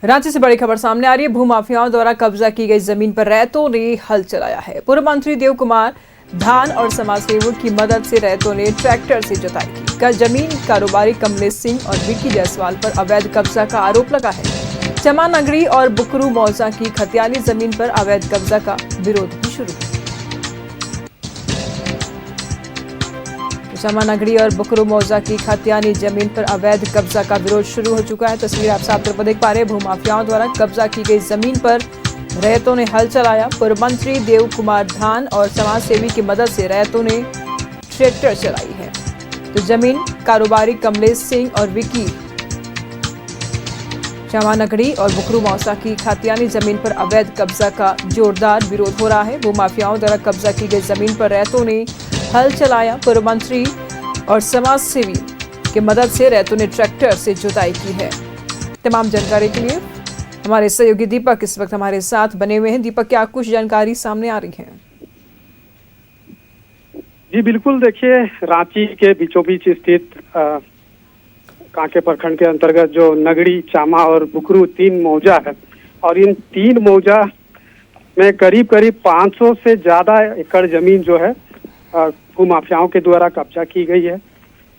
रांची से बड़ी खबर सामने आ रही है। भूमाफियाओं द्वारा कब्जा की गई जमीन पर रैयतों ने हल चलाया है। पूर्व मंत्री देव कुमार धान और समाजसेवियों की मदद से रैयतों ने ट्रैक्टर से जुताई की। का जमीन कारोबारी कमलेश सिंह और विक्की जायसवाल पर अवैध कब्जा का आरोप लगा है। चमा नगरी और बुकरू मौजा की खतियानी जमीन पर अवैध कब्जा का विरोध भी शुरू है। चमा नगरी और बुकरू मौजा की खतियानी जमीन पर अवैध कब्जा का विरोध शुरू हो चुका है। तस्वीर आप साफ तौर पर देख पा रहे हैं। भूमाफियाओं द्वारा कब्जा की गई जमीन पर रैयतों ने हल चलाया। पूर्व मंत्री देव कुमार धान और समाजसेवी की मदद से रैयतों ने ट्रैक्टर चलाई है। तो जमीन कारोबारी कमलेश सिंह और विक्की चमा नगरी और बुकरू मौजा की खतियानी जमीन पर अवैध कब्जा का जोरदार विरोध हो रहा है। भूमाफियाओं द्वारा कब्जा की गई जमीन पर रैयतों ने हल चलाया। पूर्व मंत्री और समाजसेवी की मदद से रैयतों ने ट्रैक्टर से जुताई की है। तमाम जानकारी के लिए हमारे सहयोगी दीपक इस वक्त हमारे साथ बने हुए हैं। दीपक, क्या कुछ जानकारी सामने आ रही है? जी बिल्कुल, देखिए रांची के बीचों बीच स्थित कांके प्रखंड के अंतर्गत जो नगरी, चामा और बुकरू 3 मौजा है और इन 3 मौजा में करीब करीब 500 से ज्यादा एकड़ जमीन जो है भूमाफियाओं के द्वारा कब्जा की गई है।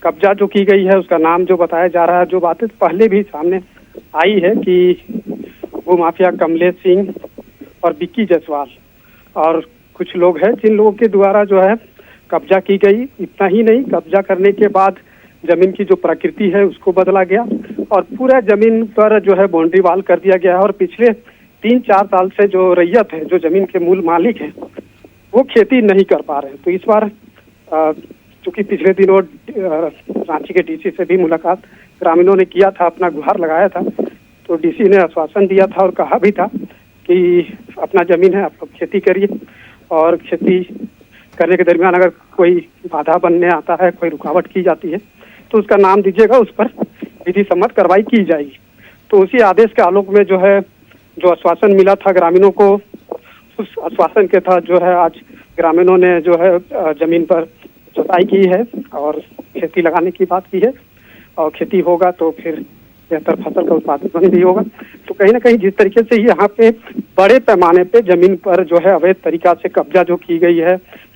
कब्जा जो की गई है उसका नाम जो बताया जा रहा है, जो बातें पहले भी सामने आई है कि भूमाफिया कमलेश सिंह और विक्की जायसवाल और कुछ लोग हैं जिन लोगों के द्वारा जो है कब्जा की गई। इतना ही नहीं, कब्जा करने के बाद जमीन की जो प्रकृति है उसको बदला गया और पूरा जमीन पर जो है बाउंड्री वाल कर दिया गया है। और पिछले 3-4 साल से जो रैयत है, जो जमीन के मूल मालिक हैं, वो खेती नहीं कर पा रहे हैं। तो इस बार चूंकि पिछले दिनों रांची के डीसी से भी मुलाकात ग्रामीणों ने किया था, अपना गुहार लगाया था, तो डीसी ने आश्वासन दिया था और कहा भी था कि अपना जमीन है, आप लोग खेती करिए और खेती करने के दरमियान अगर कोई बाधा बनने आता है, कोई रुकावट की जाती है तो उसका नाम दीजिएगा, उस पर विधि सम्मत कार्रवाई की जाएगी। तो उसी आदेश के आलोक में जो है जो आश्वासन मिला था ग्रामीणों को, उस आश्वासन के तहत जो है आज ग्रामीणों ने जो है जमीन पर जुताई की है और खेती लगाने की बात की है और खेती होगा तो फिर बेहतर फसल का उत्पादन भी होगा। तो कहीं ना कहीं जिस तरीके से यहाँ पे बड़े पैमाने पे जमीन पर जो है अवैध तरीका से कब्जा जो की गई है,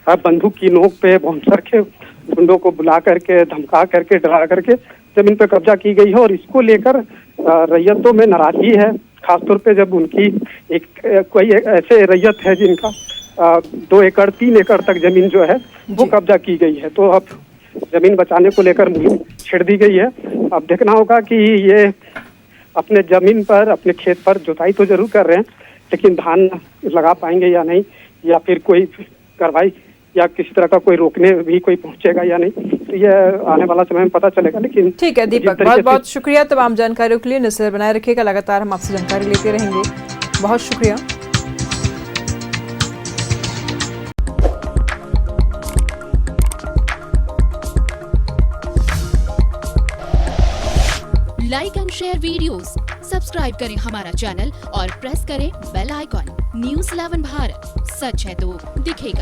बंदूक की नोक पे बाउंसर के गुंडों को बुला करके, धमका करके, डरा करके जमीन पर कब्जा की गई है और इसको लेकर रैयतों में नाराजगी है। खासतौर पे जब उनकी कोई ऐसे रैयत है जिनका 2 एकड़ 3 एकड़ तक जमीन जो है वो कब्जा की गई है, तो अब जमीन बचाने को लेकर मुहिम छेड़ दी गई है। अब देखना होगा कि ये अपने जमीन पर, अपने खेत पर जुताई तो जरूर कर रहे हैं, लेकिन धान लगा पाएंगे या नहीं, या फिर कोई कार्रवाई या किसी तरह का कोई रोकने भी कोई पहुंचेगा या नहीं, तो ये आने वाला समय में पता चलेगा। लेकिन ठीक है दीपक, बहुत बहुत शुक्रिया तमाम जानकारियों के लिए। नजर बनाए रखिएगा, लगातार हम आपसे जानकारी लेते रहेंगे। बहुत शुक्रिया। Like and share videos, subscribe करें हमारा चैनल और प्रेस करें बेल आइकॉन। न्यूज़ 11 भारत, सच है तो दिखेगा।